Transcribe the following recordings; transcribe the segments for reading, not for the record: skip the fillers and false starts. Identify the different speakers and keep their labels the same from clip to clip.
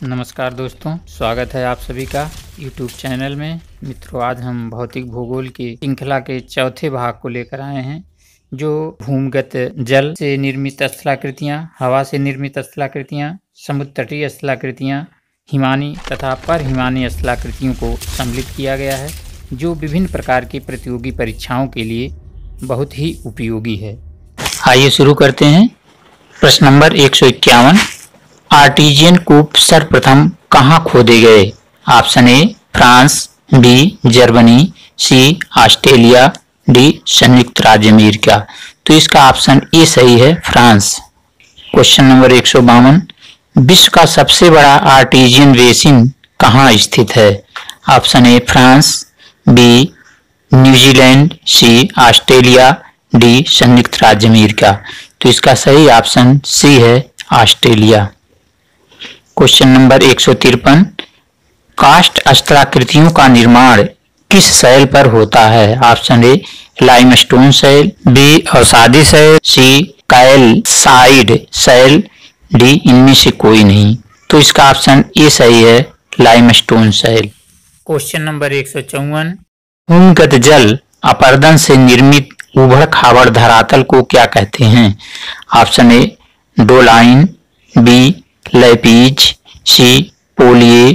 Speaker 1: नमस्कार दोस्तों, स्वागत है आप सभी का YouTube चैनल में। मित्रों, आज हम भौतिक भूगोल की श्रृंखला के चौथे भाग को लेकर आए हैं, जो भूमिगत जल से निर्मित स्थलाकृतियाँ, हवा से निर्मित स्थलाकृतियाँ, समुद्र तटीय स्थलाकृतियाँ, हिमानी तथा परहिमानी स्थलाकृतियों को सम्मिलित किया गया है, जो विभिन्न प्रकार की प्रतियोगी परीक्षाओं के लिए बहुत ही उपयोगी है। आइए शुरू करते हैं। प्रश्न नंबर 151, आर्टीजियन कूप सर्वप्रथम कहाँ खोदे गए? Option A France, B Germany, C Australia, D संयुक्त राज्य अमेरिका। तो इसका ऑप्शन ए सही है, फ्रांस। क्वेश्चन नंबर 152, विश्व का सबसे बड़ा आर्टीजियन बेसिन कहाँ स्थित है? Option A France, B New Zealand, C Australia, D संयुक्त राज्य अमेरिका। तो इसका सही ऑप्शन सी है, ऑस्ट्रेलिया। क्वेश्चन नंबर 153, कास्ट स्थलाकृतियों का निर्माण किस शैल पर होता है? ऑप्शन ए लाइमस्टोन शैल, बी अवसादी शैल, सी कैल्साइट शैल, डी इनमें से कोई नहीं। तो इसका ऑप्शन ए सही है, लाइमस्टोन शैल। क्वेश्चन नंबर 154, भूमिगत जल अपरदन से निर्मित उबड़ खाबड़ धरातल को क्या कहते हैं? Option A doline, B lapies, C polje,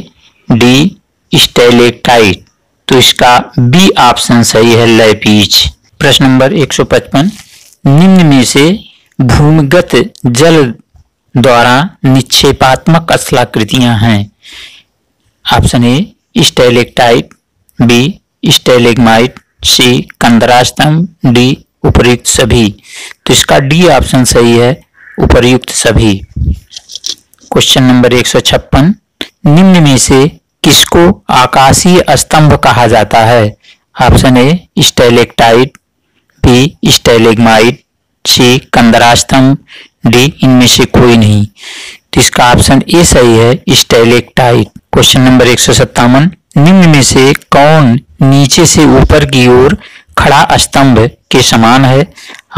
Speaker 1: D stalactite. तो इसका बी ऑप्शन सही है, लैपीज। प्रश्न नंबर 155, निम्न में से भूमिगत जल द्वारा निक्षेपात्मक स्थलाकृतियां हैं। ऑप्शन ए स्टेलेक्टाइट, बी स्टेलेग्माइट, सी कंदरा स्तंभ, डी उपर्युक्त सभी। तो इसका डी ऑप्शन सही है, उपर्युक्त सभी। क्वेश्चन नंबर 156, निम्न में से किसको आकाशीय स्तंभ कहा जाता है? ऑप्शन ए स्टेलेक्टाइट, बी स्टेलेग्माइट, सी कंदरा स्तंभ, डी इनमें से कोई नहीं। तो इसका ऑप्शन ए सही है, स्टेलेक्टाइट। क्वेश्चन नंबर 157, निम्न में से कौन नीचे से ऊपर की ओर खड़ा स्तंभ के समान है?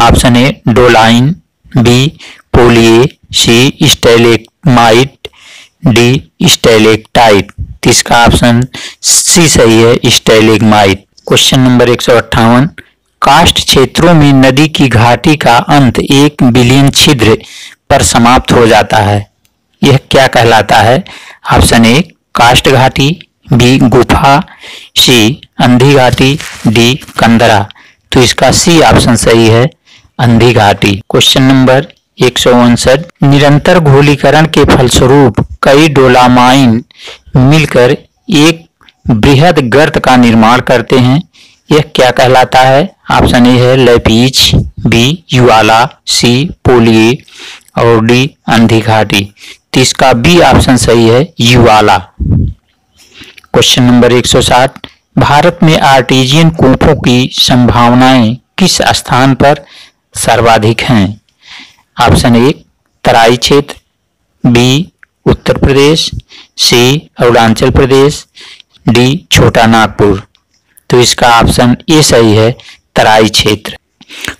Speaker 1: Option A doline, B polje, C stalagmite, D stalactite. इसका ऑप्शन सी सही है, स्टेलेग्माइट। क्वेश्चन नंबर 158, कास्ट क्षेत्रों में नदी की घाटी का अंत 1 बिलियन छिद्र पर समाप्त हो जाता है, यह क्या कहलाता है? ऑप्शन ए कास्ट घाटी, बी गुफा, सी अंधी घाटी, डी कंदरा। तो इसका सी ऑप्शन सही है, अंधी घाटी। क्वेश्चन नंबर 159, निरंतर घोलीकरण के फलस्वरूप कई डोलामाइन मिलकर एक बृहद गर्त का निर्माण करते हैं, यह क्या कहलाता है? ऑप्शन ए है लैपीज, बी ज्वाला, सी पोलिये और डी अंधी घाटी। तो इसका बी ऑप्शन सही है, ज्वाला। क्वेश्चन नंबर 160, भारत में आर्टीजियन कूपों की संभावनाएं किस स्थान पर सर्वाधिक हैं? ऑप्शन ए तराई क्षेत्र, बी उत्तर प्रदेश, सी अरुणाचल प्रदेश, डी छोटा नागपुर। तो इसका ऑप्शन ए सही है, तराई क्षेत्र।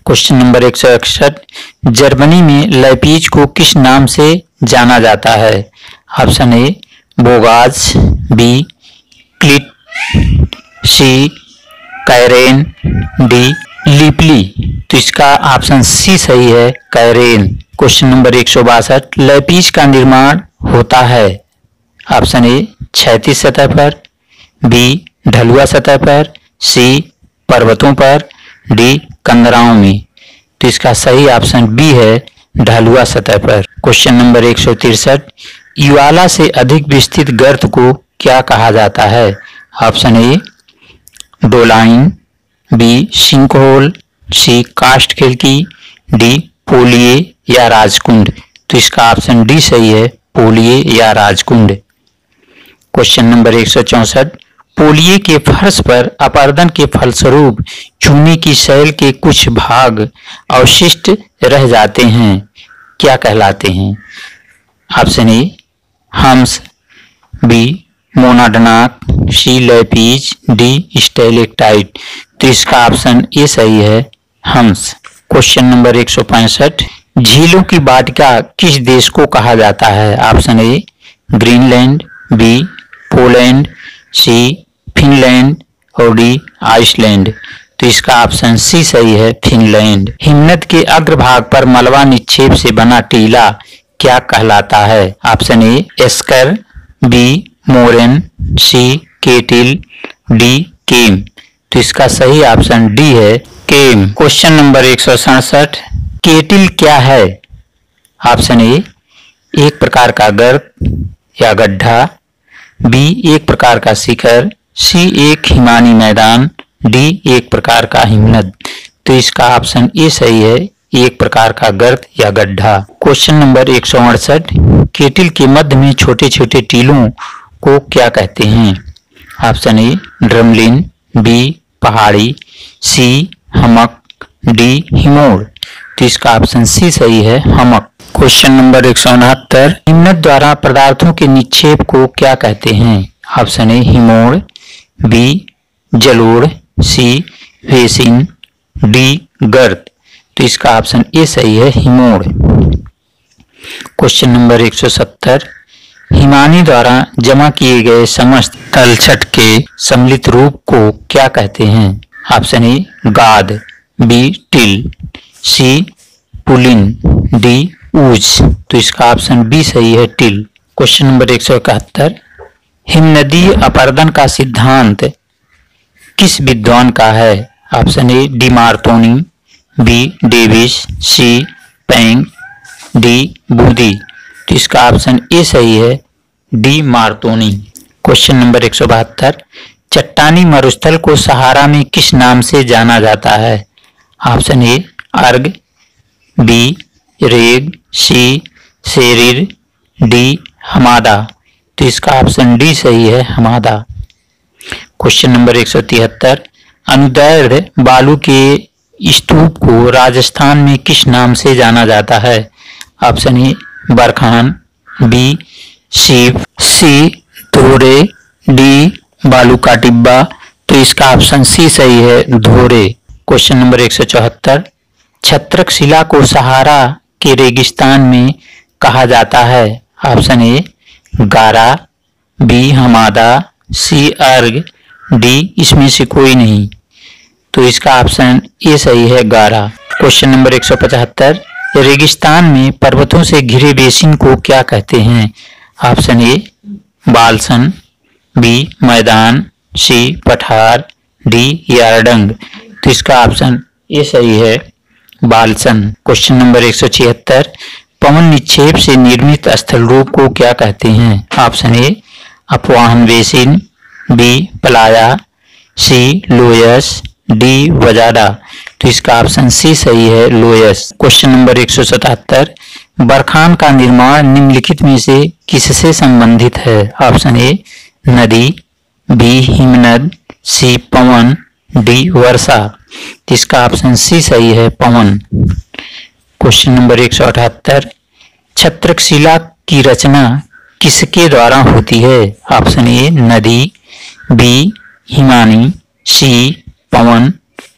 Speaker 1: क्वेश्चन नंबर 161, जर्मनी में लैपीज को किस नाम से जाना जाता है? Option A bogaz, B clint, C karren, D लिपली। तो इसका ऑप्शन सी सही है, कैरेन। क्वेश्चन नंबर 162, लैपीज का निर्माण होता है? ऑप्शन ए क्षैतिज सतह पर, बी ढलुआ सतह पर, सी पर्वतों पर, डी कंदराओं में। तो इसका सही ऑप्शन बी है, ढलुआ सतह पर। क्वेश्चन नंबर 163, ज्वाला से अधिक विस्तृत गर्त को क्या कहा जाता है? Option A doline, B sinkhole, C karst खिड़की, डी पोलिये या राजकुंड। तो इसका ऑप्शन डी सही है, पोलिये या राजकुंड। क्वेश्चन नंबर 164, पोलिये के फर्श पर अपरदन के फलस्वरूप चूने की शैल के कुछ भाग अवशिष्ट रह जाते हैं, क्या कहलाते हैं? Option A hums, B monadnock, C lapies, D stalactite. तो इसका ऑप्शन ए सही है, हम्स। क्वेश्चन नंबर 165, झीलों की वाटिका किस देश को कहा जाता है? Option A Greenland, B Poland, C Finland और डी आइसलैंड। तो इसका ऑप्शन सी सही है, फिनलैंड। हिमनद के अग्रभाग पर मलबा निक्षेप से बना टीला क्या कहलाता है? Option A esker, B moraine, C kettle, D kame. तो इसका सही ऑप्शन डी है, केम। क्वेश्चन नंबर 167, केटिल क्या है? ऑप्शन ए एक प्रकार का गर्त या गड्ढा, बी एक प्रकार का शिखर, सी एक हिमानी मैदान, डी एक प्रकार का हिमनद। तो इसका ऑप्शन ए सही है, एक प्रकार का गर्त या गड्ढा। क्वेश्चन नंबर 168, केटिल के मध्य में छोटे छोटे टीलों को क्या कहते हैं? ऑप्शन ए ड्रमलिन, बी पहाड़ी, सी हमक, डी हिमोड़। तो इसका ऑप्शन सी सही है, हमक। क्वेश्चन नंबर 169, हिमनद द्वारा पदार्थों के निक्षेप को क्या कहते हैं? ऑप्शन ए हिमोड़, बी जलोढ़, सी वेसिन, डी गर्त। तो इसका ऑप्शन ए सही है, हिमोड़। क्वेश्चन नंबर 170, हिमानी द्वारा जमा किए गए समस्त तलछट के सम्मिलित रूप को क्या कहते हैं? ऑप्शन ए गाद, बी टिल, सी पुलिन, डी ऊज। तो इसका ऑप्शन बी सही है, टिल। क्वेश्चन नंबर 171, हिमनदीय अपरदन का सिद्धांत किस विद्वान का है? Option A de Martonne, B Davis, C Penck, D Budel. तो इसका ऑप्शन ए सही है, डी मार्तोनी। क्वेश्चन नंबर 172, चट्टानी मरुस्थल को सहारा में किस नाम से जाना जाता है? ऑप्शन ए अर्ग, बी रेग, सी शेरिर, डी हमादा। तो इसका ऑप्शन डी सही है, हमादा। क्वेश्चन नंबर 173, अनुदैर्ध्य बालू के स्तूप को राजस्थान में किस नाम से जाना जाता है? Option A barchan, B seif, C धोरे, डी बालू का टिब्बा। तो इसका ऑप्शन सी सही है, धोरे। क्वेश्चन नंबर 174, छत्रक शिला को सहारा के रेगिस्तान में कहा जाता है? ऑप्शन ए गारा, बी हमादा, सी अर्ग, डी इसमें से कोई नहीं। तो इसका ऑप्शन ए सही है, गारा। क्वेश्चन नंबर 175, रेगिस्तान में पर्वतों से घिरे बेसिन को क्या कहते हैं? ऑप्शन ए बालसन, बी मैदान, सी पठार, डी यारडंग। तो इसका ऑप्शन ए सही है, बालसन। क्वेश्चन नंबर 176, पवन निक्षेप से निर्मित स्थल रूप को क्या कहते हैं? ऑप्शन ए अपवाहन basin, B playa, C loess, D bajada. तो इसका ऑप्शन सी सही है, लोयस। क्वेश्चन नंबर 177, बरखान का निर्माण निम्नलिखित में से किससे संबंधित है? ऑप्शन ए नदी, बी हिमनद, सी पवन, डी वर्षा। इसका ऑप्शन सी सही है, पवन। क्वेश्चन नंबर 178, छत्रक शिला की रचना किसके द्वारा होती है? ऑप्शन ए नदी, बी हिमानी, सी पवन,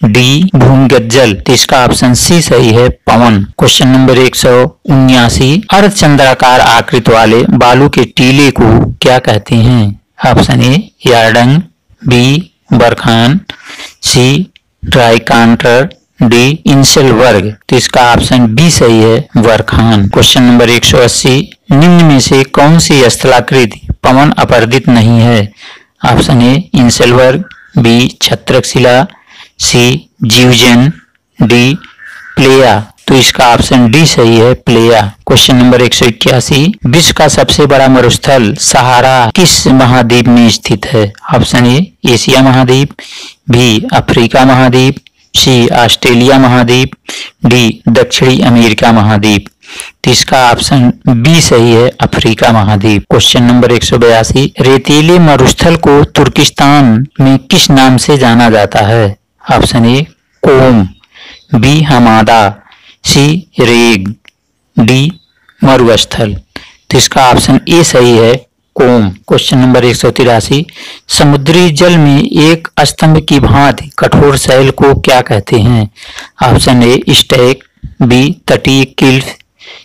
Speaker 1: डी भूमिगत जल। तो इसका ऑप्शन सी सही है, पवन। क्वेश्चन नंबर 179, अर्धचंद्राकार आकृति वाले बालू के टीले को क्या कहते हैं? Option A yardang, B barchan, C dreikanter, D inselberg. तो इसका ऑप्शन बी सही है, बरखान। क्वेश्चन नंबर 180, निम्न में से कौन सी स्थलाकृति पवन अपरदित नहीं है? ऑप्शन ए इंसेल वर्ग, बी छत्रक शिला, सी जीवजन, डी प्लेया। तो इसका ऑप्शन डी सही है, प्लेया। क्वेश्चन नंबर 181, विश्व का सबसे बड़ा मरुस्थल सहारा किस महाद्वीप में स्थित है? ऑप्शन ए एशिया महाद्वीप, बी अफ्रीका महाद्वीप, सी ऑस्ट्रेलिया महाद्वीप, डी दक्षिणी अमेरिका महाद्वीप। तो इसका ऑप्शन बी सही है, अफ्रीका महाद्वीप। क्वेश्चन नंबर 182, रेतीले मरुस्थल को तुर्किस्तान में किस नाम से जाना जाता है? ऑप्शन ए कोम, बी हमादा, सी रेग, डी मरुस्थल। तो इसका ऑप्शन ए सही है, कोम। क्वेश्चन नंबर 183, समुद्री जल में एक स्तंभ की भांति कठोर शैल को क्या कहते हैं? ऑप्शन ए स्टैक, बी तटीय किल्फ,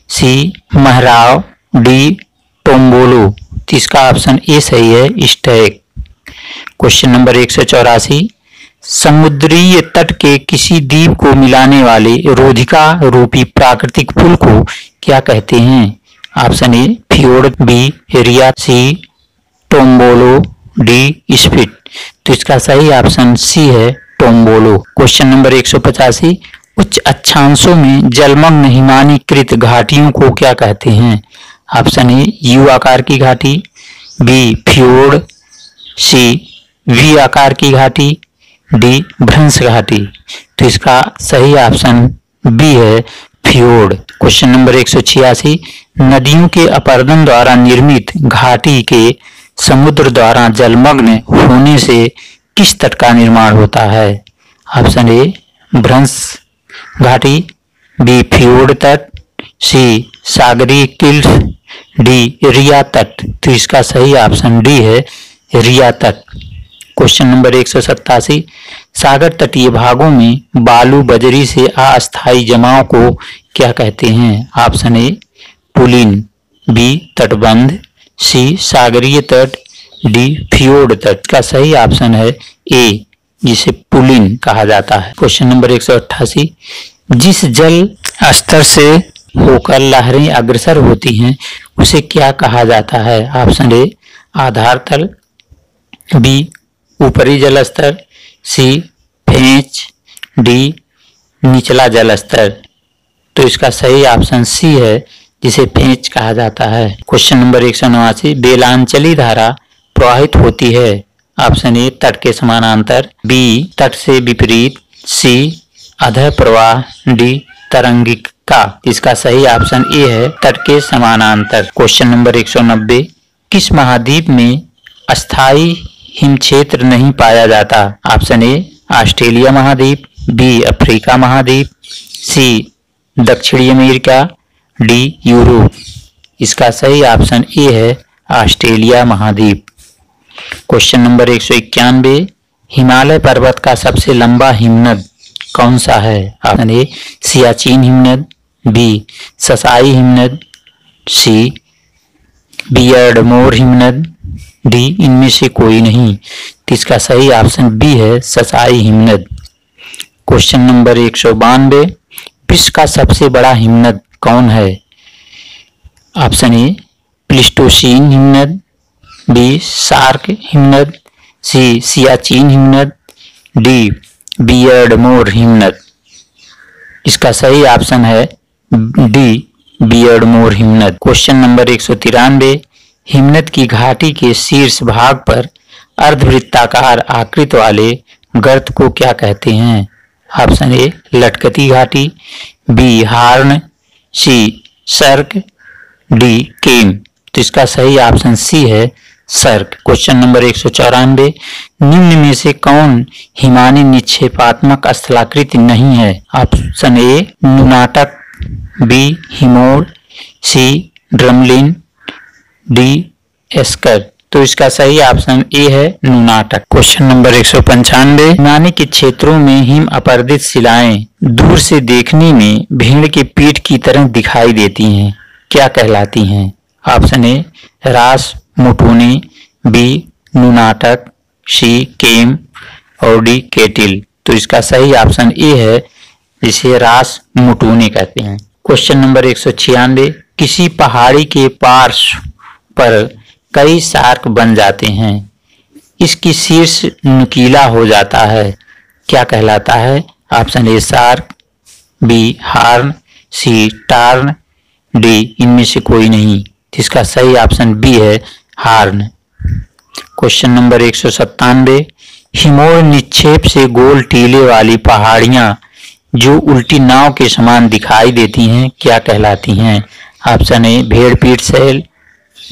Speaker 1: सी महराव, डी टोम्बोलो। तो इसका ऑप्शन ए सही है, स्टैग। क्वेश्चन नंबर 184, समुद्रीय तट के किसी द्वीप को मिलाने वाले रोधिका रूपी प्राकृतिक पुल को क्या कहते हैं? Option A fjord, B ria, C tombolo, D spit. तो इसका सही ऑप्शन सी है, टोम्बोलो। क्वेश्चन नंबर 185, उच्च अक्षांशों में जलमग्न हिमानीकृत घाटियों को क्या कहते हैं? ऑप्शन ए यू आकार की घाटी, बी फ्योर्ड, सी वी आकार की घाटी, डी भ्रंश घाटी। तो इसका सही ऑप्शन बी है, फ्योर्ड। क्वेश्चन नंबर 186, नदियों के अपरदन द्वारा निर्मित घाटी के समुद्र द्वारा जलमग्न होने से किस तट का निर्माण होता है? ऑप्शन ए भ्रंश घाटी, बी फ्योर्ड तट, सी सागरीय किल्स, डी रिया तट। तो इसका सही ऑप्शन डी है, रिया तट। क्वेश्चन नंबर 187, सागर तटीय भागों में बालू बजरी से अस्थायी जमाव को क्या कहते हैं? ऑप्शन ए पुलिन, बी तटबंध, सी सागरीय तट, डी फ्योर्ड तट। का सही ऑप्शन है ए, जिसे पुलिन कहा जाता है। क्वेश्चन नंबर 188, जिस जल स्तर से होकर लहरें अग्रसर होती हैं उसे क्या कहा जाता है? ऑप्शन ए आधार तल, बी ऊपरी जल स्तर, सी पेंच, डी निचला जल स्तर। तो इसका सही ऑप्शन सी है, जिसे पेंच कहा जाता है। क्वेश्चन नंबर 189, बेलांचली धारा प्रवाहित होती है। ऑप्शन ए तट के समानांतर, बी तट से विपरीत, सी अधः प्रवाह, डी तरंगिका। इसका सही ऑप्शन ए है, तट के समानांतर। क्वेश्चन नंबर 190, किस महाद्वीप में अस्थायी हिम क्षेत्र नहीं पाया जाता? ऑप्शन ए ऑस्ट्रेलिया महाद्वीप, बी अफ्रीका महाद्वीप, सी दक्षिणी अमेरिका, डी यूरोप। इसका सही ऑप्शन ए है, ऑस्ट्रेलिया महाद्वीप। क्वेश्चन नंबर 191, हिमालय पर्वत का सबसे लंबा हिमनद कौन सा है? ऑप्शन ए सियाचिन हिमनद, बी ससाई हिमनद, सी बियर्डमोर हिमनद, डी इनमें से कोई नहीं। तो इसका सही ऑप्शन बी है, ससाई हिमनद। क्वेश्चन नंबर 192, विश्व का सबसे बड़ा हिमनद कौन है? ऑप्शन ए प्लिस्टोसीन हिमनद, बी सार्क हिमनद, सी सियाचिन हिमनद, डी बियर्डमोर हिमनद। इसका सही ऑप्शन है डी बियर्डमोर हिमनद। क्वेश्चन नंबर 193, हिमनद की घाटी के शीर्ष भाग पर अर्धवृत्ताकार आकृति वाले गर्त को क्या कहते हैं? ऑप्शन ए लटकती घाटी, बी हार्न, सी सर्क, डी केम। तो इसका सही ऑप्शन सी है, सर्क। क्वेश्चन नंबर 194, निम्न में से कौन हिमानी निक्षेपात्मक स्थलाकृति नहीं है? ऑप्शन ए नुनाटक, बी हिमोर, सी ड्रमलिन, डी एस्कर। तो इसका सही ऑप्शन ए है, नुनाटक। क्वेश्चन नंबर 195, हिमानी के क्षेत्रों में हिम अपर्दित शिलाएं दूर से देखने में भेड़ के पीठ की तरह दिखाई देती हैं, क्या कहलाती हैं? ऑप्शन ए रास मुटूने, बी नुनाटक, सी केम और डी केटिल। तो इसका सही ऑप्शन ए है, जिसे रास मुटूने कहते हैं। क्वेश्चन नंबर 196, किसी पहाड़ी के पार्श्व पर कई शार्क बन जाते हैं, इसकी शीर्ष नुकीला हो जाता है, क्या कहलाता है? Option A cirque, B horn, C tarn, D इनमें से कोई नहीं। इसका सही ऑप्शन बी है, हार्न। क्वेश्चन नंबर 197, हिमोर निक्षेप से गोल टीले वाली पहाड़ियां जो उल्टी नाव के समान दिखाई देती हैं, क्या कहलाती हैं? ऑप्शन ए भेड़पीठ शैल,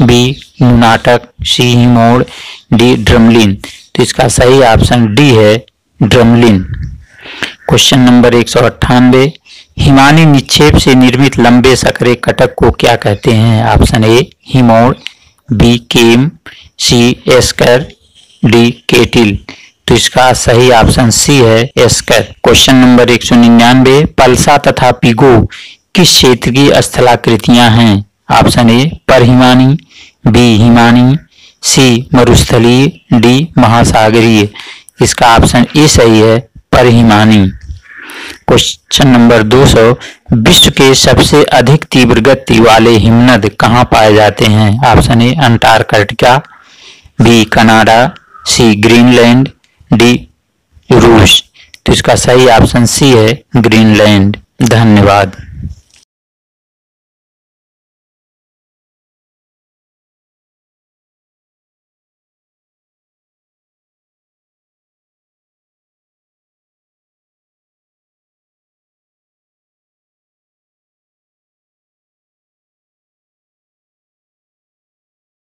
Speaker 1: बी नुनाटक, सी हिमोर, डी ड्रमलिन। तो इसका सही ऑप्शन डी है, ड्रमलिन। क्वेश्चन नंबर 198, हिमानी निक्षेप से निर्मित लंबे सकरे कटक को क्या कहते हैं? ऑप्शन ए हिमोर, B kame, C esker, D kettle. तो इसका सही ऑप्शन सी है, एस्कर। क्वेश्चन नंबर 199, पल्सा तथा पिगो किस क्षेत्र की स्थलाकृतियां हैं? ऑप्शन ए पर हिमानी, बी हिमानी, सी मरुस्थलीय, डी महासागरीय। इसका ऑप्शन ए सही है, परहिमानी। क्वेश्चन नंबर 200, विश्व के सबसे अधिक तीव्र गति वाले हिमनद कहाँ पाए जाते हैं? Option A Antarctica, B Canada, C Greenland, D रूस। तो इसका सही ऑप्शन सी है, ग्रीनलैंड। धन्यवाद।